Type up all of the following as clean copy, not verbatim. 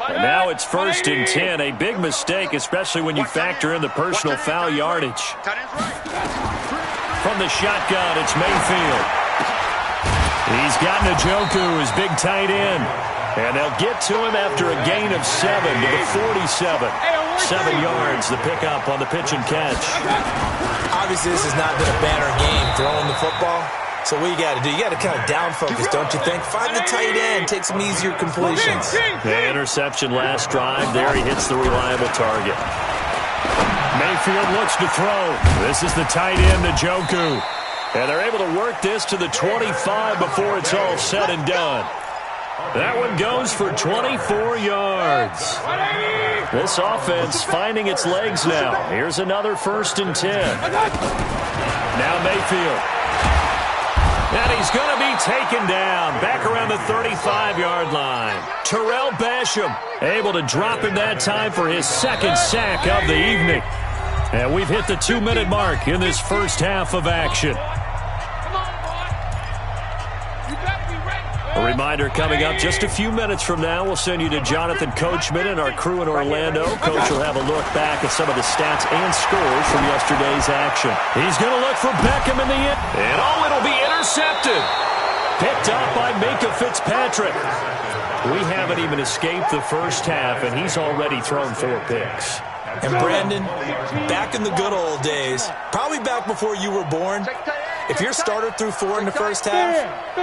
And now it's 1st and 10. A big mistake, especially when you factor in the personal foul yardage. From the shotgun, it's Mayfield. He's got Njoku, his big tight end. And they'll get to him after a gain of 7 to the 47. 7 yards, the pickup on the pitch and catch. Obviously, this has not been a banner game throwing the football. So what you got to do, you got to kind of down focus, don't you think? Find the tight end, take some easier completions. The interception last drive. There he hits the reliable target. Mayfield looks to throw. This is the tight end, Njoku. And they're able to work this to the 25 before it's all said and done. That one goes for 24 yards. This offense finding its legs now. Here's another 1st and 10. Now Mayfield. And he's going to be taken down back around the 35-yard line. Terrell Basham able to drop him that time for his 2nd sack of the evening. And we've hit the 2-minute mark in this first half of action. A reminder coming up just a few minutes from now. We'll send you to Jonathan Coachman and our crew in Orlando. Coach will have a look back at some of the stats and scores from yesterday's action. He's going to look for Beckham in the end. And it'll be intercepted. Picked up by Minka Fitzpatrick. We haven't even escaped the first half, and he's already thrown 4 picks. And Brandon, back in the good old days, probably back before you were born, if your starter threw 4 in the first half,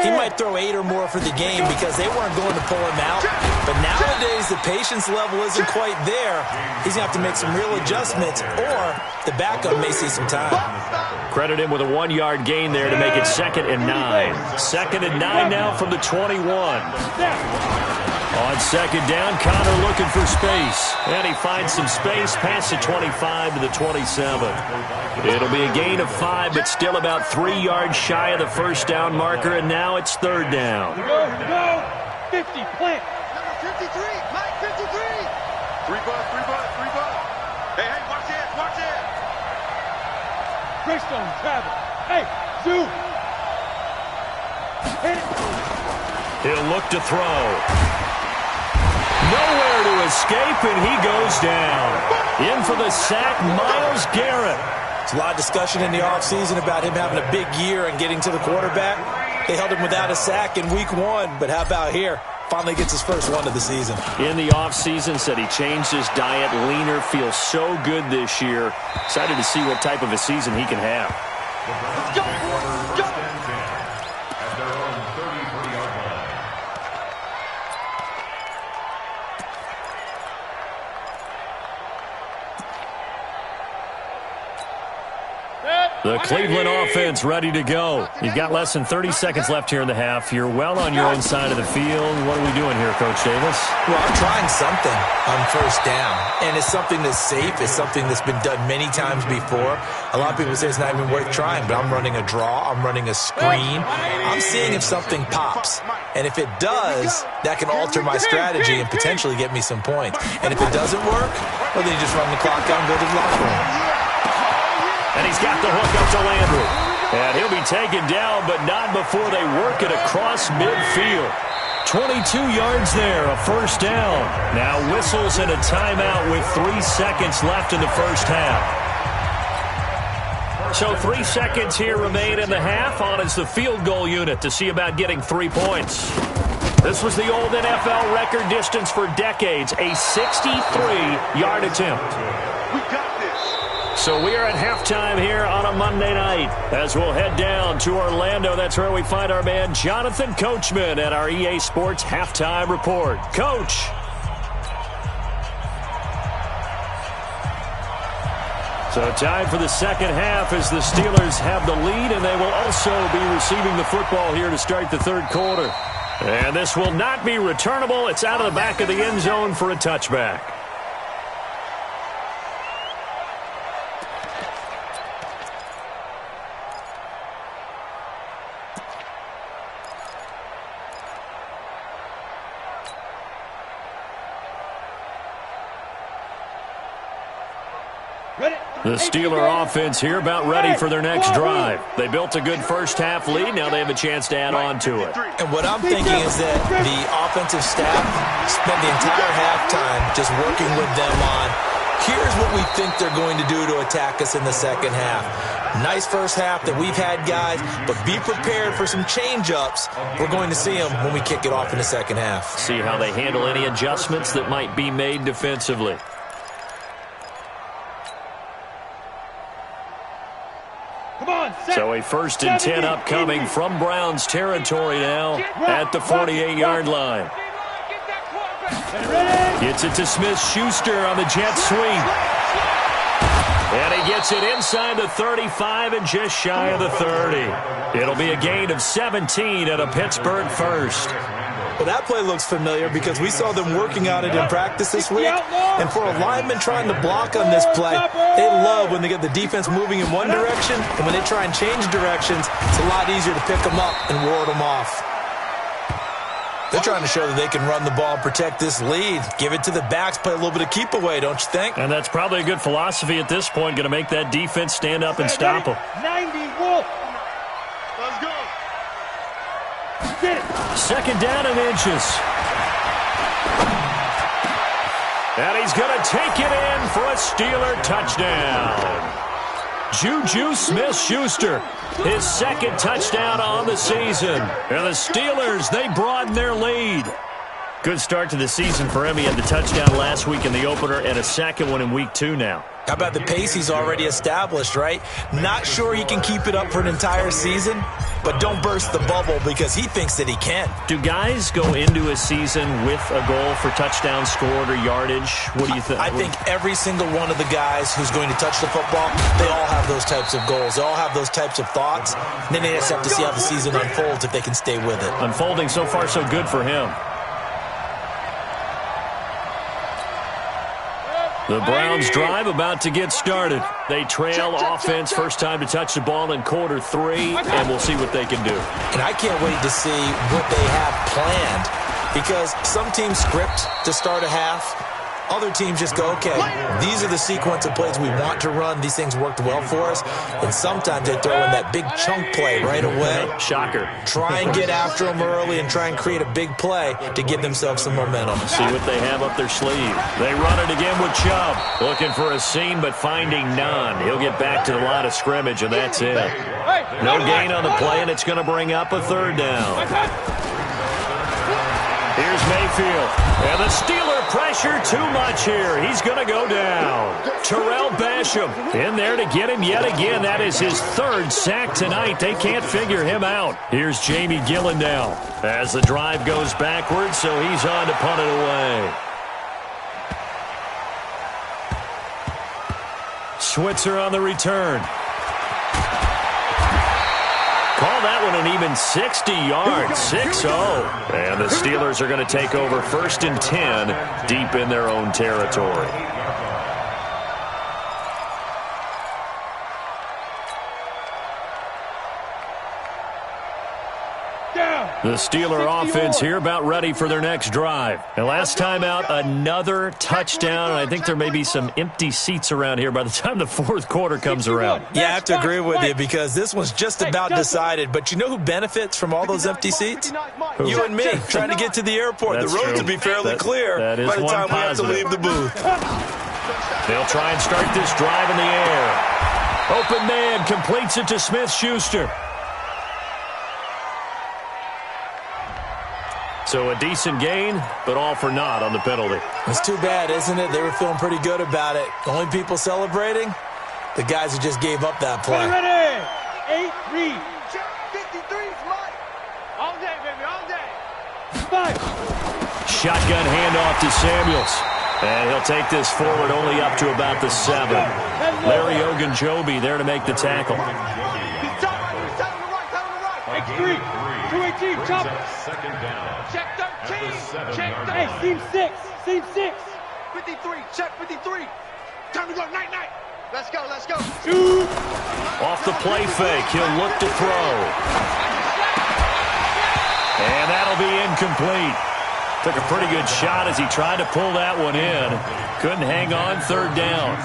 he might throw 8 or more for the game because they weren't going to pull him out. But nowadays, the patience level isn't quite there. He's going to have to make some real adjustments, or the backup may see some time. Credit him with a 1-yard gain there to make it 2nd and 9. 2nd and 9 now from the 21. On 2nd down, Connor looking for space. And he finds some space past the 25 to the 27. It'll be a gain of 5, but still about 3 yards shy of the first down marker, and now it's 3rd down. Go! 50, plant. Number 53, Mike 53. 3 butt. Hey, watch it. Greystone, travel. Hey, Zoo. Hit it. He'll look to throw. Nowhere to escape, and he goes down. In for the sack, Myles Garrett. There's a lot of discussion in the offseason about him having a big year and getting to the quarterback. They held him without a sack in week 1, but how about here? Finally gets his first one of the season. In the offseason, said he changed his diet, leaner, feels so good this year. Excited to see what type of a season he can have. Let's go. The Cleveland offense ready to go. You've got less than 30 seconds left here in the half. You're well on your own side of the field. What are we doing here, Coach Davis? Well, I'm trying something on 1st down, and it's something that's safe. It's something that's been done many times before. A lot of people say it's not even worth trying, but I'm running a draw. I'm running a screen. I'm seeing if something pops, and if it does, that can alter my strategy and potentially get me some points. And if it doesn't work, well, then you just run the clock out and go to the locker room. And he's got the hook up to Landry. And he'll be taken down, but not before they work it across midfield. 22 yards there, a 1st down. Now whistles and a timeout with 3 seconds left in the first half. So 3 seconds here remain in the half. On is the field goal unit to see about getting 3 points. This was the old NFL record distance for decades, a 63-yard attempt. We got this. So we are at halftime here on a Monday night as we'll head down to Orlando. That's where we find our man Jonathan Coachman at our EA Sports Halftime Report. Coach. So time for the second half as the Steelers have the lead, and they will also be receiving the football here to start the 3rd quarter. And this will not be returnable. It's out of the back of the end zone for a touchback. The Steeler offense here about ready for their next drive. They built a good first-half lead. Now they have a chance to add on to it. And what I'm thinking is that the offensive staff spent the entire halftime just working with them on, here's what we think they're going to do to attack us in the second half. Nice first half that we've had, guys, but be prepared for some change-ups. We're going to see them when we kick it off in the second half. See how they handle any adjustments that might be made defensively. So a 1st and 10 upcoming from Browns territory now at the 48-yard line. Gets it to Smith-Schuster on the jet sweep. And he gets it inside the 35 and just shy of the 30. It'll be a gain of 17 at a Pittsburgh first. Well, that play looks familiar because we saw them working on it in practice this week. And for a lineman trying to block on this play, they love when they get the defense moving in one direction. And when they try and change directions, it's a lot easier to pick them up and ward them off. They're trying to show that they can run the ball and protect this lead. Give it to the backs, play a little bit of keep away, don't you think? And that's probably a good philosophy at this point, going to make that defense stand up and stop them. 90 Wolf. Let's go. Second down and inches. And he's going to take it in for a Steeler touchdown. Juju Smith-Schuster, his second touchdown on the season. And the Steelers, they broaden their lead. Good start to the season for him. He had the touchdown last week in the opener and a second one in week 2 now. How about the pace he's already established, right? Not sure he can keep it up for an entire season, but don't burst the bubble because he thinks that he can. Do guys go into a season with a goal for touchdown scored or yardage? What do you think? I think every single one of the guys who's going to touch the football, they all have those types of goals. They all have those types of thoughts. And then they just have to see how the season unfolds if they can stay with it. Unfolding so far so good for him. The Browns drive about to get started. They trail offense, first time to touch the ball in quarter 3, and we'll see what they can do. And I can't wait to see what they have planned because some teams script to start a half. Other teams just go, okay, these are the sequence of plays we want to run. These things worked well for us. And sometimes they throw in that big chunk play right away. Shocker. Try and get after them early and try and create a big play to give themselves some momentum. See what they have up their sleeve. They run it again with Chubb. Looking for a seam, but finding none. He'll get back to the line of scrimmage, and that's it. No gain on the play, and it's going to bring up a third down. Here's Mayfield. And the Steeler pressure too much here. He's going to go down. Terrell Basham in there to get him yet again. That is his 3rd sack tonight. They can't figure him out. Here's Jamie Gillen now as the drive goes backwards, so he's on to punt it away. Switzer on the return. Call that one an even 60 yards, 6-0. And the Steelers are going to take over 1st and 10 deep in their own territory. The Steeler offense here about ready for their next drive. And last time out, another touchdown. I think there may be some empty seats around here by the time the 4th quarter comes around. Yeah, I have to agree with you because this one's just about decided. But you know who benefits from all those empty seats? You and me, trying to get to the airport. That's the roads true. will be fairly clear that is by the time we have to positive. leave the booth. They'll try and start this drive in the air. Open man completes it to Smith-Schuster. So a decent gain, but all for naught on the penalty. It's too bad, isn't it? They were feeling pretty good about it. The only people celebrating, the guys who just gave up that play. Ready. 8-3. 53 is mine. All day, baby, all day. 5. Shotgun handoff to Samuels. And he'll take this forward only up to about the 7. Larry Ogunjobi there to make the tackle. X3. 218. Chop. Second down. Check 13. Check 13. Hey, seam 6. Seam 6. 53. Check 53. Time to go. Night, night. Let's go. Let's go. Shoot. Off the play fake, he'll look to throw. And that'll be incomplete. Took a pretty good shot as he tried to pull that one in. Couldn't hang on, third down.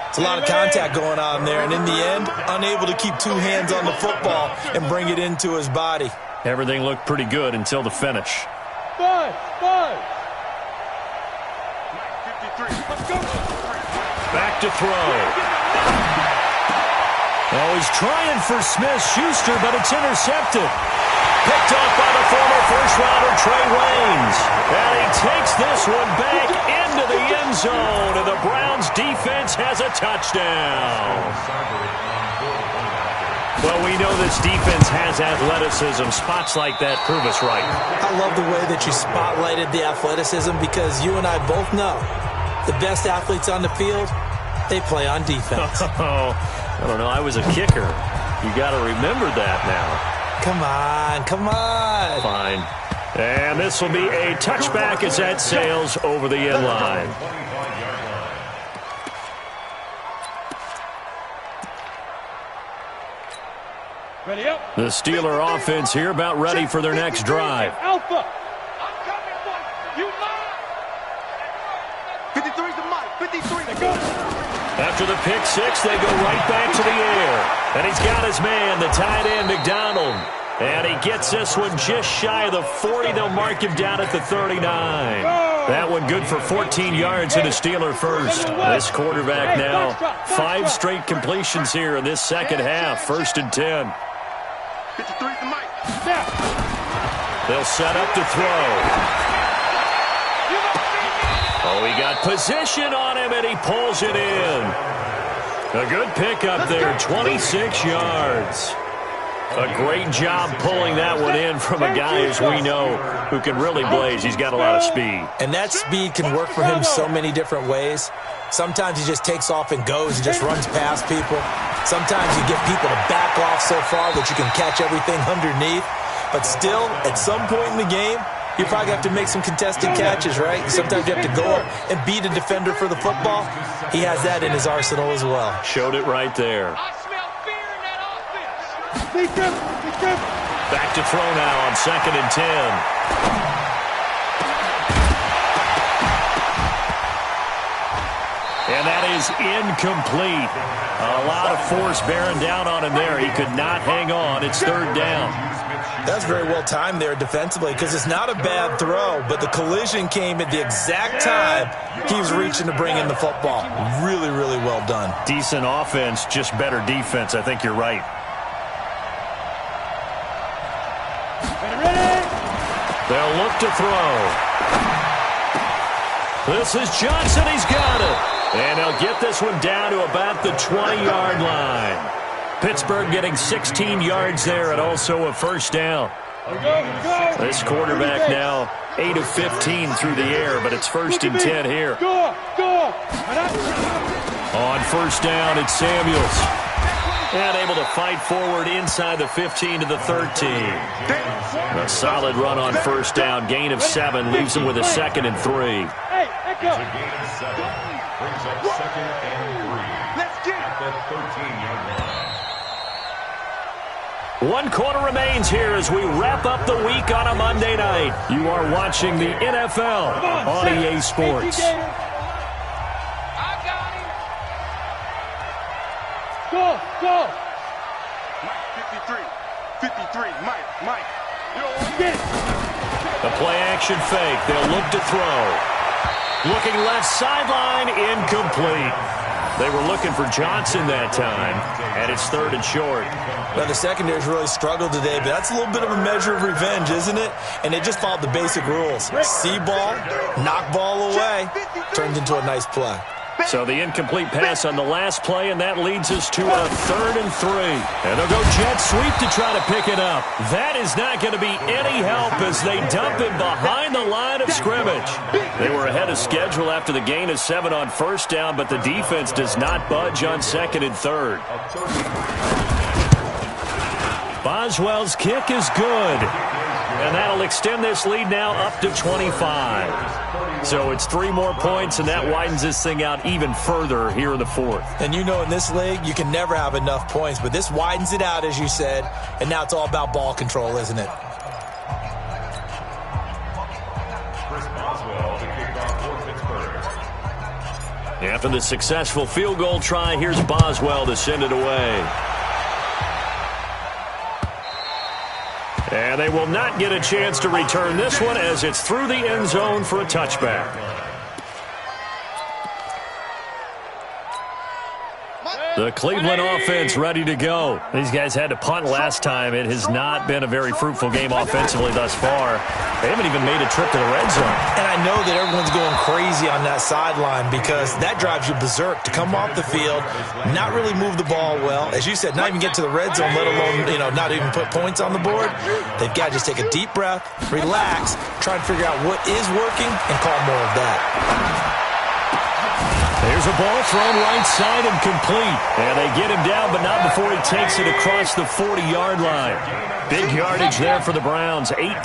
It's a lot of contact going on there, and in the end, unable to keep two hands on the football and bring it into his body. Everything looked pretty good until the finish. 5. Back to throw. Oh, he's trying for Smith-Schuster, but it's intercepted. Picked off by the former first-rounder Trey Waynes. And he takes this one back into the end zone, and the Browns' defense has a touchdown. Well, we know this defense has athleticism. Spots like that prove us right. I love the way that you spotlighted the athleticism because you and I both know the best athletes on the field, they play on defense. I don't know. I was a kicker. You got to remember that now. Come on. Fine. And this will be a touchback as that sails over the end line. Ready up. The Steeler offense here about ready for their next drive. Alpha. 53's the mic. 53. Go. After the pick six, they go right back to the air. And he's got his man, the tight end, McDonald. And he gets this one just shy of the 40. They'll mark him down at the 39. That one good for 14 yards and a Steeler first. This quarterback now, 5 straight completions here in this second half. 1st and 10. 53's the mic. They'll set up to throw. Oh, he got position on him, and he pulls it in. A good pickup there, 26 yards. A great job pulling that one in from a guy, as we know, who can really blaze. He's got a lot of speed. And that speed can work for him so many different ways. Sometimes he just takes off and goes and just runs past people. Sometimes you get people to back off so far that you can catch everything underneath. But still, at some point in the game, you probably have to make some contested catches, right? Sometimes you have to go up and beat a defender for the football. He has that in his arsenal as well. Showed it right there. I smell fear in that offense. Back to throw now on 2nd and 10. And that is incomplete. A lot of force bearing down on him there. He could not hang on. It's 3rd down. That's very well timed there defensively because it's not a bad throw, but the collision came at the exact time he was reaching to bring in the football. Really, really well done. Decent offense, just better defense. I think you're right. Ready. They'll look to throw. This is Johnson. He's got it. And they'll get this one down to about the 20-yard line. Pittsburgh getting 16 yards there and also a 1st down. This quarterback now 8 of 15 through the air, but it's 1st and 10 here. On 1st down, it's Samuels. And able to fight forward inside the 15 to the 13. A solid run on 1st down. Gain of 7 leaves them with a 2nd and 3. Hey, echo. Brings up 2nd and 3. Let's get at that 13-yard line. 1 quarter remains here as we wrap up the week on a Monday night. You are watching the NFL on EA Sports. I got him. Go. Mike, 53, Mike. Get it. The play action fake. They'll look to throw. Looking left sideline, incomplete. They were looking for Johnson that time, and it's 3rd and short. Well, the secondary's really struggled today, but that's a little bit of a measure of revenge, isn't it? And they just followed the basic rules. See ball, knock ball away, turned into a nice play. So the incomplete pass on the last play, and that leads us to a 3rd and 3. And they'll go jet sweep to try to pick it up. That is not going to be any help as they dump him behind the line of scrimmage. They were ahead of schedule after the gain of 7 on 1st down, but the defense does not budge on 2nd and 3rd. Boswell's kick is good. And that'll extend this lead now up to 25. So it's 3 more points, and that widens this thing out even further here in the 4th. And you know in this league, you can never have enough points, but this widens it out, as you said, and now it's all about ball control, isn't it? After the successful field goal try, here's Boswell to send it away. And they will not get a chance to return this one as it's through the end zone for a touchback. The Cleveland offense ready to go. These guys had to punt last time. It has not been a very fruitful game offensively thus far. They haven't even made a trip to the red zone. And I know that everyone's going crazy on that sideline because that drives you berserk to come off the field, not really move the ball well. As you said, not even get to the red zone, let alone, not even put points on the board. They've got to just take a deep breath, relax, try and figure out what is working, and call more of that. There's a ball thrown right side and complete. And they get him down, but not before he takes it across the 40-yard line. Big yardage there for the Browns, 18.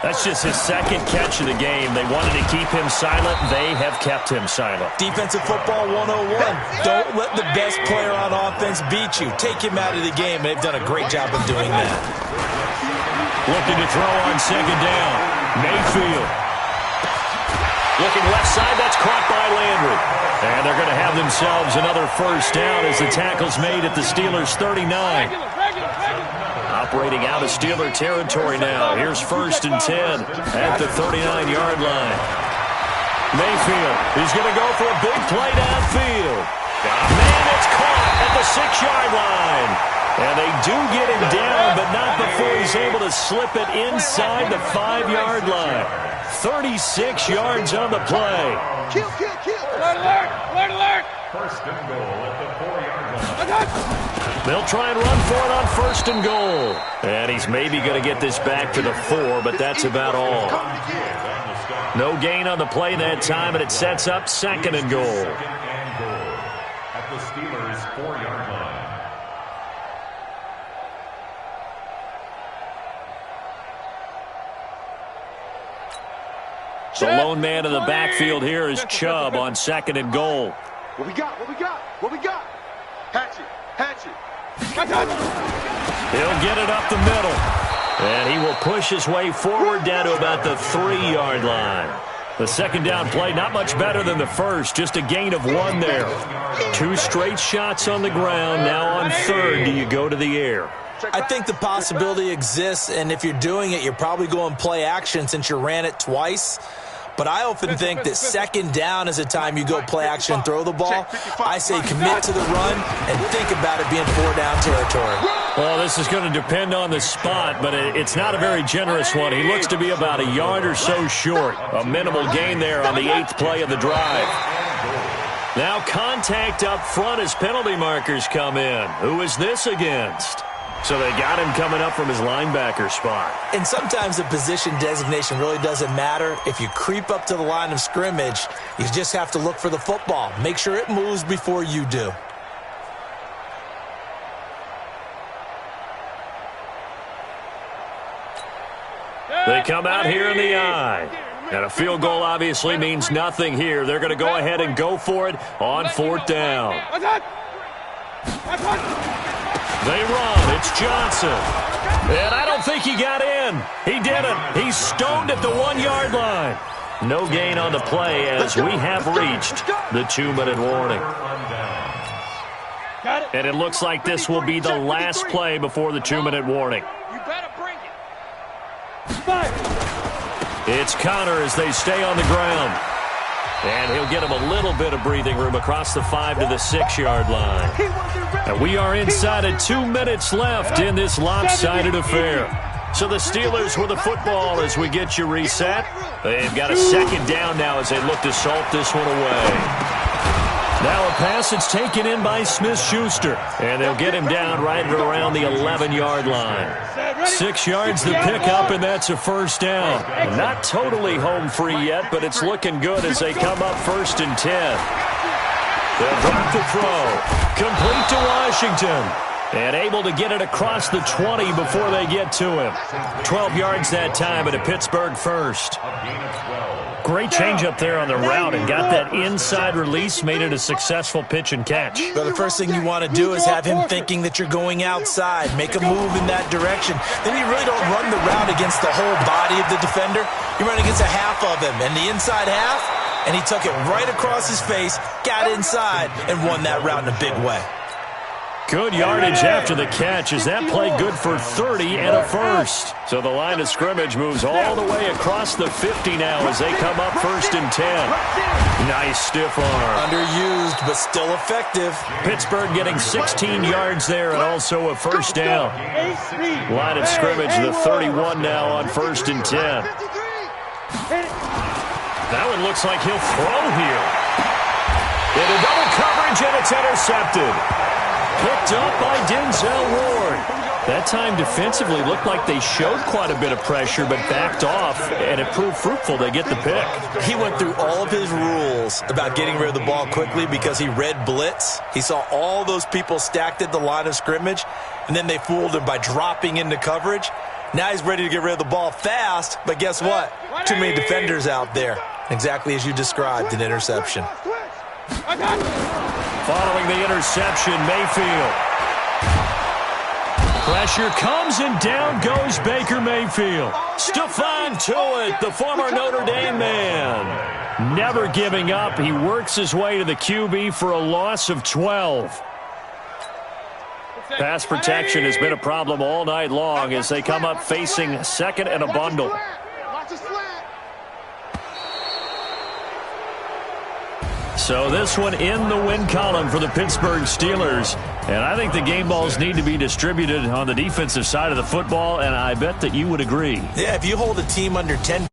That's just his second catch of the game. They wanted to keep him silent. They have kept him silent. Defensive football 101. Don't let the best player on offense beat you. Take him out of the game. They've done a great job of doing that. Looking to throw on second down. Mayfield. Looking left side, that's caught by Landry. And they're going to have themselves another first down as the tackle's made at the Steelers' 39. Operating out of Steeler territory now. Here's 1st and 10 at the 39-yard line. Mayfield, he's going to go for a big play downfield. Man, it's caught at the 6-yard line. And they do get him down, but not before he's able to slip it inside the 5-yard line. 36 yards on the play. Kill. Alert, alert. 1st and goal at the 4-yard line. They'll try and run for it on 1st and goal. And he's maybe going to get this back to the 4, but that's about all. No gain on the play that time, and it sets up 2nd and goal. 2nd and goal at the Steelers' 4-yard line. The lone man in the backfield here is Chubb on 2nd and goal. What we got? Hatch it. He'll get it up the middle. And he will push his way forward down to about the 3-yard line. The 2nd down play, not much better than the first, just a gain of 1 there. 2 straight shots on the ground. Now on 3rd, do you go to the air? I think the possibility exists, and if you're doing it, you're probably going play action since you ran it twice. But I often think that 2nd down is a time you go play action and throw the ball. I say commit to the run and think about it being 4-down territory. Well, this is going to depend on the spot, but it's not a very generous one. He looks to be about a yard or so short. A minimal gain there on the 8th play of the drive. Now contact up front as penalty markers come in. Who is this against? So they got him coming up from his linebacker spot. And sometimes the position designation really doesn't matter. If you creep up to the line of scrimmage, you just have to look for the football. Make sure it moves before you do. They come out here in the eye. And a field goal obviously means nothing here. They're going to go ahead and go for it on 4th down. They run. It's Johnson. And I don't think he got in. He didn't. He's stoned at the 1-yard line. No gain on the play as we have reached the 2-minute warning. And it looks like this will be the last play before the 2-minute warning. You better bring it. It's Connor as they stay on the ground. And he'll get him a little bit of breathing room across the 5 to the 6-yard line. And we are inside of 2 minutes left in this lopsided affair. So the Steelers with the football as we get you reset. They've got a 2nd down now as they look to salt this one away. Now a pass that's taken in by Smith-Schuster. And they'll get him down right around the 11-yard line. 6 yards to pick up, and that's a 1st down. Not totally home free yet, but it's looking good as they come up 1st and 10. They'll drop the throw. Complete to Washington. And able to get it across the 20 before they get to him. 12 yards that time at a Pittsburgh 1st. Great change up there on the route and got that inside release, made it a successful pitch and catch. But the first thing you want to do is have him thinking that you're going outside, make a move in that direction. Then you really don't run the route against the whole body of the defender. You run against a half of him, and the inside half, and he took it right across his face, got inside, and won that route in a big way. Good yardage after the catch as that play good for 30 and a first. So the line of scrimmage moves all the way across the 50 now as they come up 1st and 10. Nice stiff arm. Underused, but still effective. Pittsburgh getting 16 yards there and also a first down. Line of scrimmage, the 31 now on 1st and 10. That one looks like he'll throw here. Into double coverage, and it's intercepted. Picked up by Denzel Ward. That time defensively looked like they showed quite a bit of pressure but backed off, and it proved fruitful. They get the pick. He went through all of his rules about getting rid of the ball quickly because he read blitz. He saw all those people stacked at the line of scrimmage, and then they fooled him by dropping into coverage. Now he's ready to get rid of the ball fast, but guess what? Too many defenders out there. Exactly as you described, an interception. Following the interception, Mayfield. Pressure comes and down goes Baker Mayfield. Stephon Tuitt, the former Notre Dame man. Never giving up. He works his way to the QB for a loss of 12. Pass protection has been a problem all night long as they come up facing second and a bundle. So this one in the win column for the Pittsburgh Steelers. And I think the game balls need to be distributed on the defensive side of the football, and I bet that you would agree. Yeah, if you hold a team under 10